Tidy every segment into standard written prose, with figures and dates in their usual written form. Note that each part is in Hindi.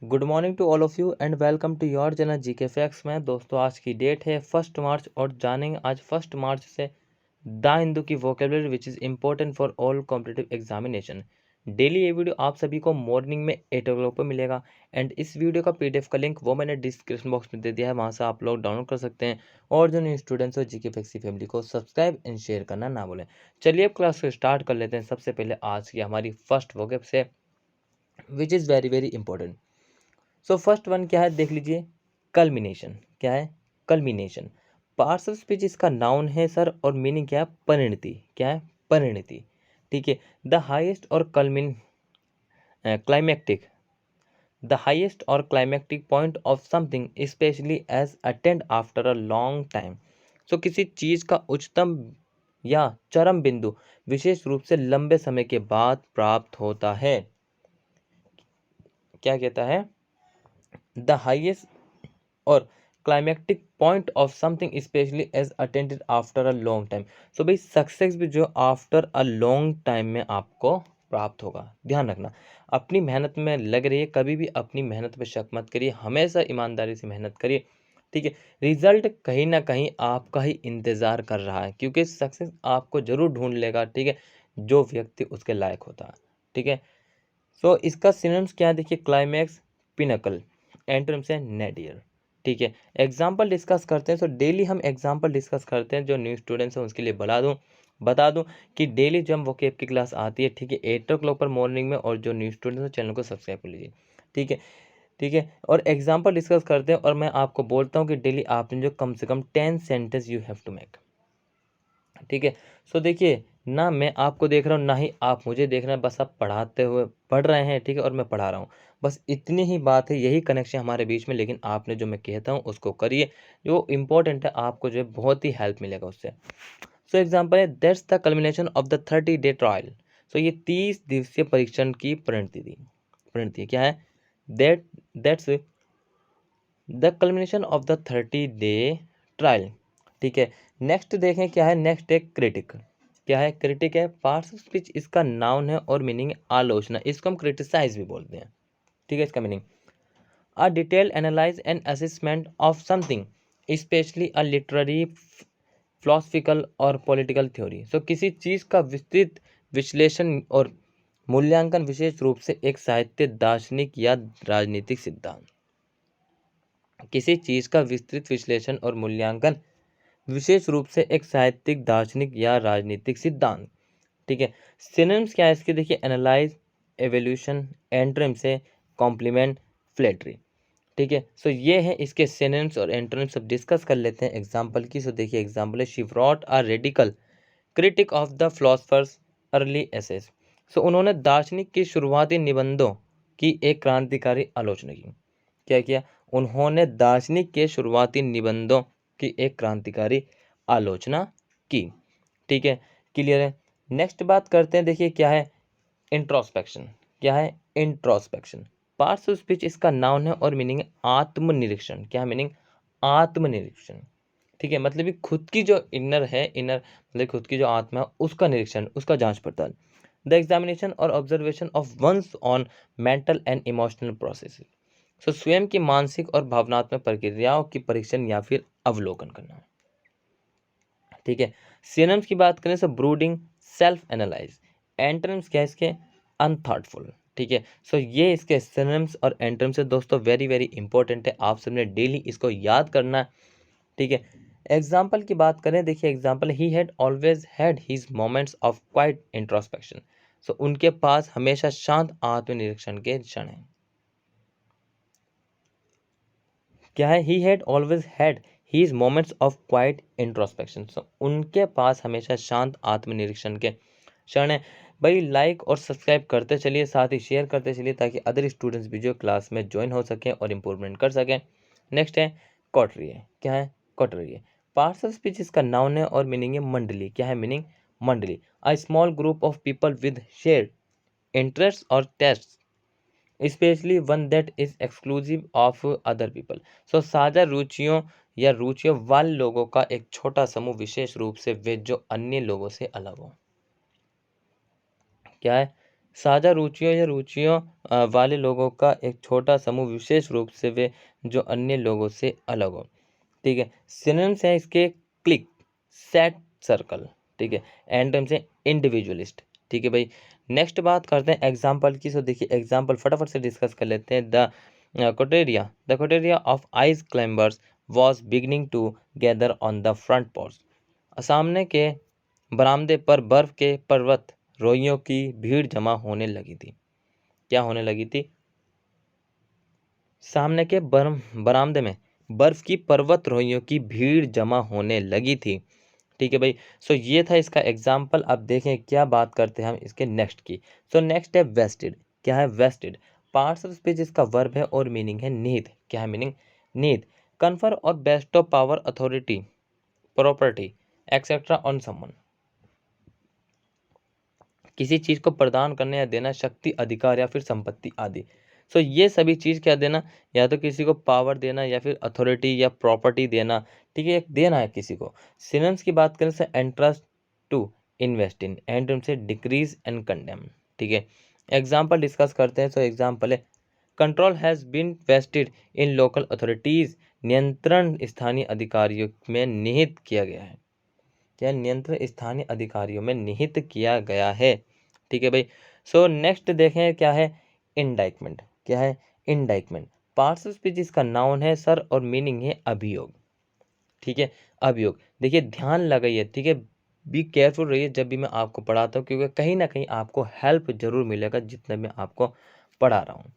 Good morning to all of you and welcome to your channel GK facts में। दोस्तों आज की डेट है 1 मार्च और जानेंगे आज 1 मार्च से द हिंदू की vocabulary which is important for all competitive examination. Daily ये वीडियो आप सभी को मॉर्निंग में 8 o'clock पर मिलेगा एंड इस वीडियो का पीडीएफ का लिंक वो मैंने डिस्क्रिप्शन बॉक्स में दे दिया है, वहाँ से आप लोग डाउनलोड कर सकते हैं। और जो न्यू स्टूडेंट्स हो जीके फैक्ट्स की फैमिली को सब्सक्राइब एंड शेयर करना ना भूलें। चलिए अब क्लास को स्टार्ट कर लेते हैं। सबसे पहले आज की हमारी फर्स्ट वोकेब से which is very very important. So first one क्या है देख लीजिए, कल्मिनेशन। क्या है? कल्मिनेशन। पार्ट्स ऑफ स्पीच इसका नाउन है सर और मीनिंग क्या है? परिणति। क्या है? परिणति। ठीक है। द हाईएस्ट और क्लाइमेक्टिक द हाईएस्ट और climactic point of something especially as attend after a long time. So किसी चीज का उच्चतम या चरम बिंदु विशेष रूप से लंबे समय के बाद प्राप्त होता है। क्या कहता है? द हाईएस्ट और climactic point of something especially as attended after a long time. So भाई सक्सेस भी जो आफ्टर अ लॉन्ग टाइम में आपको प्राप्त होगा। ध्यान रखना, अपनी मेहनत में लग रही है, कभी भी अपनी मेहनत पे शक मत करिए, हमेशा ईमानदारी से मेहनत करिए। ठीक है। रिजल्ट कहीं ना कहीं आपका ही इंतज़ार कर रहा है, क्योंकि सक्सेस आपको जरूर ढूंढ लेगा। ठीक है, जो व्यक्ति उसके लायक होता है। ठीक है। सो इसका सिनोनिम्स क्या है देखिए, क्लाइमैक्स, पिनकल, एंटोनिम्स है नेडियर। ठीक है। एग्जाम्पल डिस्कस करते हैं। सो डेली हम एग्जाम्पल डिस्कस करते हैं। जो न्यू स्टूडेंट्स हैं उसके लिए बता दूं कि डेली जब वोकेब की क्लास आती है, ठीक है, 8 o'clock पर मॉर्निंग में। और जो न्यू स्टूडेंट्स हैं चैनल को सब्सक्राइब कर लीजिए। ठीक है। ठीक है। और एग्जाम्पल डिस्कस करते हैं और मैं आपको बोलता हूँ कि डेली आपने जो कम से कम 10 sentence you have to make. ठीक है। सो देखिए, ना मैं आपको देख रहा हूँ ना ही आप मुझे देख रहे हैं, बस आप पढ़ाते हुए पढ़ रहे हैं। ठीक है। और मैं पढ़ा रहा हूँ, बस इतनी ही बात है, यही कनेक्शन हमारे बीच में। लेकिन आपने जो मैं कहता हूँ उसको करिए, जो इम्पोर्टेंट है, आपको जो है बहुत ही हेल्प मिलेगा उससे। सो एग्जाम्पल है, that's the culmination of the 30 day trial. So ये 30 दिवसीय परीक्षण की परिणति थी। परिणति क्या है? That's the culmination of the 30 day trial. ठीक है। नेक्स्ट देखें क्या है। नेक्स्ट है क्रिटिक। क्या है? क्रिटिक है पार्ट्स ऑफ स्पीच, इसका नाउन है और मीनिंग है आलोचना। इसको हम क्रिटिसाइज भी बोलते हैं। ठीक है। इसका meaning a detail analyse and assessment of something specially a literary, philosophical और पॉलिटिकल थ्योरी। सो किसी चीज का विस्तृत विश्लेषण और मूल्यांकन, विशेष रूप से एक साहित्य, दार्शनिक या राजनीतिक सिद्धांत। किसी चीज का विस्तृत विश्लेषण और मूल्यांकन, विशेष रूप से एक साहित्यिक, दार्शनिक या राजनीतिक सिद्धांत। ठीक है। सिनोनिम्स क्या है इसके देखिए, एनालाइज, एवोल्यूशन, एंटोनिम से कॉम्प्लीमेंट, फ्लैटरी। ठीक है। सो ये है इसके सिनोनिम्स और एंटोनिम्स। सब डिस्कस कर लेते हैं एग्जांपल की। सो देखिए एग्जांपल है, she wrote a radical critique of the philosophers early essays. So उन्होंने दार्शनिक के शुरुआती निबंधों की एक क्रांतिकारी आलोचना की। क्या किया? उन्होंने दार्शनिक के शुरुआती निबंधों की एक क्रांतिकारी आलोचना की। ठीक है। क्लियर है। नेक्स्ट बात करते हैं, देखिए क्या है, इंट्रोस्पेक्शन। क्या है? इंट्रोस्पेक्शन। पार्ट्स ऑफ स्पीच इसका नाउन है और मीनिंग है आत्मनिरीक्षण। क्या मीनिंग? आत्मनिरीक्षण। ठीक है। मतलब कि खुद की जो इनर है, इनर मतलब खुद की जो आत्मा है, उसका निरीक्षण, उसका जांच पड़ताल। द एग्जामिनेशन और observation of one's own mental and emotional process. So स्वयं की मानसिक और भावनात्मक प्रक्रियाओं की परीक्षण या फिर अवलोकन करना। ठीक है। सिनोनिम्स की बात करें तो ब्रूडिंग, सेल्फ एनालाइज। एंटोनिम्स क्या है इसके? अनथॉटफुल। ठीक है। सो ये इसके सिनोनिम्स और एंटोनिम्स है दोस्तों, वेरी वेरी इंपॉर्टेंट है, आप सबने डेली इसको याद करना है। ठीक है। एग्जाम्पल की बात करें, देखिए example, he had always had his moments of quiet introspection. So उनके पास हमेशा शांत आत्मनिरीक्षण के क्षण हैं। क्या है? He had always had his moments of quiet introspection. So उनके पास हमेशा शांत आत्मनिरीक्षण के क्षण है। भाई लाइक और सब्सक्राइब करते चलिए, साथ ही शेयर करते चलिए, ताकि अदर स्टूडेंट्स भी जो क्लास में ज्वाइन हो सकें और इम्प्रूवमेंट कर सकें। नेक्स्ट है कॉटरी है। क्या है? कॉटरी है पार्ट्स ऑफ स्पीच, इसका नाउन है और मीनिंग है मंडली। क्या है मीनिंग? मंडली, a small group of people with shared interest और taste, especially one that is exclusive of other people. So साझा रुचियों या रुचियों वाले लोगों का एक छोटा समूह, विशेष रूप से वे जो अन्य लोगों से अलग हो। क्या है? साझा रुचियों या रुचियों वाले लोगों का एक छोटा समूह, विशेष रूप से वे जो अन्य लोगों से अलग हो। ठीक है, सिनोनिम्स है इसके क्लिक, सेट, सर्कल। ठीक है, एंटोनिम्स से इंडिविजुअलिस्ट। ठीक है भाई, नेक्स्ट बात करते हैं एग्जाम्पल की। सो देखिए एग्जाम्पल फटाफट से डिस्कस कर लेते हैं। The coterie of ice climbers was beginning to gather on the front porch. सामने के बरामदे पर बर्फ के पर्वत रोइयों की भीड़ जमा होने लगी थी। क्या होने लगी थी? सामने के बरामदे में बर्फ की पर्वत रोइयों की भीड़ जमा होने लगी थी। ठीक है भाई, सो ये था इसका एग्जाम्पल। अब देखें क्या बात करते हैं हम इसके नेक्स्ट की। सो नेक्स्ट है वेस्टेड। क्या है वेस्टेड? पार्ट्स ऑफ स्पीच इसका वर्ब है और मीनिंग है निहित। क्या है मीनिंग? निहित। कन्फर और best of power, authority, property etcetera on someone. किसी चीज को प्रदान करने या देना, शक्ति, अधिकार या फिर संपत्ति आदि। सो ये सभी चीज क्या देना? या तो किसी को पावर देना या फिर अथॉरिटी या प्रॉपर्टी देना। ठीक है, एक देना है किसी को। सिनोनिम्स की बात करें तो interest, to, invest in, and से डिक्रीज एंड कंडेम। ठीक है, एग्जाम्पल डिस्कस करते हैं। सो एग्जाम्पल है control has been vested in local authorities. नियंत्रण स्थानीय अधिकारियों में निहित किया गया है। क्या नियंत्रण स्थानीय अधिकारियों में निहित किया गया है। ठीक है भाई, सो नेक्स्ट देखें क्या है इंडाइकमेंट। क्या है इंडाइकमेंट? पार्ट्स ऑफ स्पीच इसका नाउन है सर और मीनिंग है अभियोग। ठीक है, अभियोग। देखिए ध्यान लगाइए। ठीक है, बी केयरफुल रहिए जब भी मैं आपको पढ़ाता हूँ, क्योंकि कहीं ना कहीं आपको हेल्प जरूर मिलेगा जितना मैं आपको पढ़ा रहा हूँ।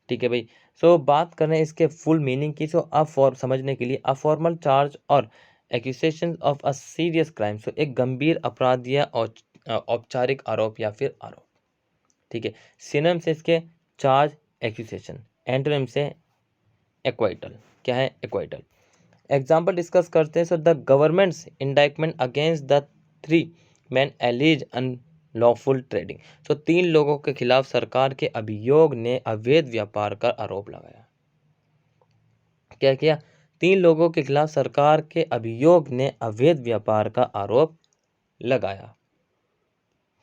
ठीक है भाई, सो बात करें इसके फुल मीनिंग की। सो अब फॉर समझने के लिए, अ फॉर्मल चार्ज और accusation of a serious crime. So एक गंभीर अपराध या औपचारिक आरोप या फिर आरोप। ठीक है, सिनोनिम से इसके चार्ज, एक्यूसेशन। एंटोनिम से एक्वाइटल। क्या है एक्वाइटल? एग्जाम्पल डिस्कस करते हैं। So the government's indictment against the 3 men alleges unlawful trading. So 3 लोगों के खिलाफ सरकार के अभियोग ने अवैध व्यापार का आरोप लगाया। क्या किया? 3 लोगों के खिलाफ सरकार के अभियोग ने अवैध व्यापार का आरोप लगाया।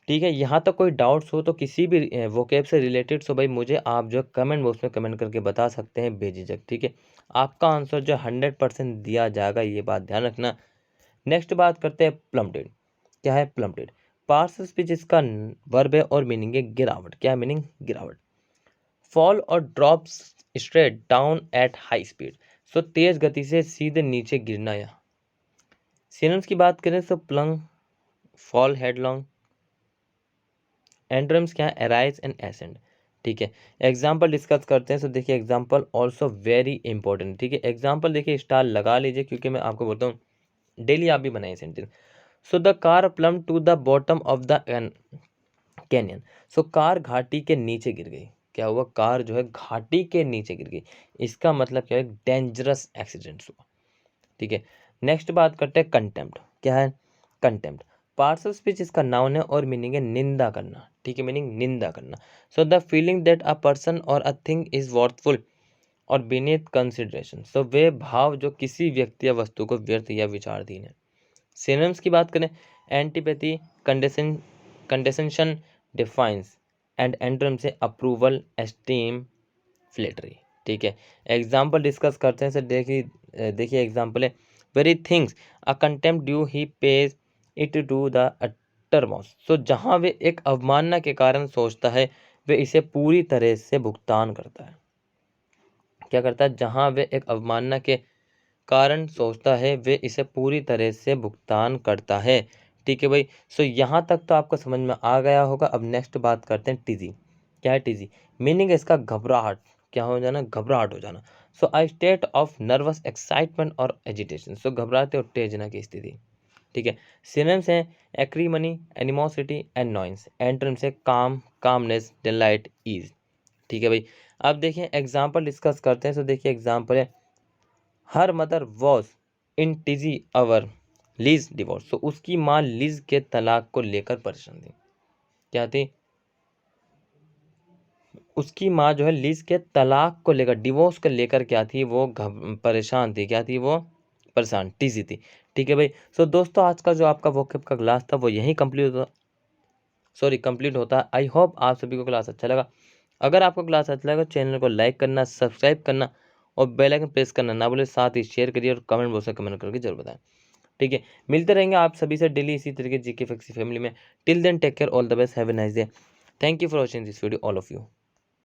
ठीक है, यहाँ तक कोई डाउट्स हो तो किसी भी वोकेब से रिलेटेड, सो भाई मुझे आप जो कमेंट बॉक्स में कमेंट करके बता सकते हैं बेझिझक। ठीक है, आपका आंसर जो 100% दिया जाएगा, ये बात ध्यान रखना। नेक्स्ट बात करते हैं प्लम्बडेड। क्या है प्लम्बडेड? पार्ट्स ऑफ स्पीच इसका वर्ब है और मीनिंग है गिरावट। क्या मीनिंग? गिरावट। फॉल और drop straight down at high speed. So तेज गति से सीधे नीचे गिरना। या सिनोनिम्स की बात करें तो प्लंग, फॉल, हेडलॉन्ग। एंड्रम्स क्या है? Arise and ascend. ठीक है, एग्जाम्पल डिस्कस करते हैं। सो देखिए एग्जाम्पल ऑल्सो वेरी इंपॉर्टेंट। ठीक है, एग्जाम्पल देखिए स्टार लगा लीजिए, क्योंकि मैं आपको बोलता हूँ डेली आप भी बनाइए sentence. So the car plunged to the bottom of the canyon. So car घाटी के नीचे गिर गई। क्या हुआ? कार जो है घाटी के नीचे गिर गई। इसका मतलब क्या है? डेंजरस एक्सीडेंट हुआ। ठीक है, नेक्स्ट बात करते हैं कंटेम्प्ट। क्या है कंटेम्प्ट? पार्ट्स ऑफ स्पीच इसका नाउन है और मीनिंग है निंदा करना। ठीक है, मीनिंग निंदा करना। So the feeling that a person और अ थिंग इज वर्थफुल और बीनीथ कंसिडरेशन। सो वे भाव जो किसी व्यक्ति या वस्तु को व्यर्थ या विचारधीन है। सिनोनिम्स की बात करें, एंटीपैथी, कंडेसेंशन, डिफाइंस, एंड एंटोनिम से अप्रूवल, एस्टीम, फ्लेटरी। ठीक है, एग्जाम्पल डिस्कस करते हैं। सर देखिए देखिए एग्जाम्पल है very things a contempt due he pays it to the uttermost. So जहाँ वे एक अवमानना के कारण सोचता है, वे इसे पूरी तरह से भुगतान करता है। क्या करता है? जहाँ वे एक अवमानना के कारण सोचता है, वे इसे पूरी तरह से भुगतान करता है। ठीक है भाई, सो यहाँ तक तो आपको समझ में आ गया होगा। अब नेक्स्ट बात करते हैं टीजी। क्या है टीजी? मीनिंग है इसका घबराहट। क्या हो जाना? घबराहट हो जाना। So a state of nervous excitement और एजिटेशन। सो घबराते और उत्तेजना की स्थिति। ठीक है, सिनोनिम्स हैं एक्रीमनी, एनिमोसिटी, एनॉयंस। एंटोनिम्स से काम, कामनेस, डिलाइट, ईज। ठीक है भाई, अब देखिए एग्जाम्पल डिस्कस करते हैं। सो देखिए एग्जाम्पल है her mother was in TG our lease divorce. तो उसकी माँ लीज के तलाक को लेकर परेशान थी। क्या थी? उसकी माँ जो है लीज के तलाक को लेकर, डिवोर्स को लेकर क्या थी? वो परेशान थी। क्या थी वो? परेशान, टीजी थी। ठीक है भाई, सो दोस्तों आज का जो आपका वोकैब का क्लास था वो यहीं कंप्लीट कंप्लीट होता है। आई होप आप सभी को क्लास अच्छा लगा। अगर आपको क्लास अच्छा लगा चैनल को लाइक करना, सब्सक्राइब करना और बेल आइकन प्रेस करना ना भूलें। साथ ही शेयर करिए और कमेंट बॉक्स में कमेंट करके जरूर बताएं। ठीक है, मिलते रहेंगे आप सभी से डेली इसी तरीके जीके फैक्सी फैमिली में। Till then take care, all the best, have a nice day. Thank you for watching this video all of you.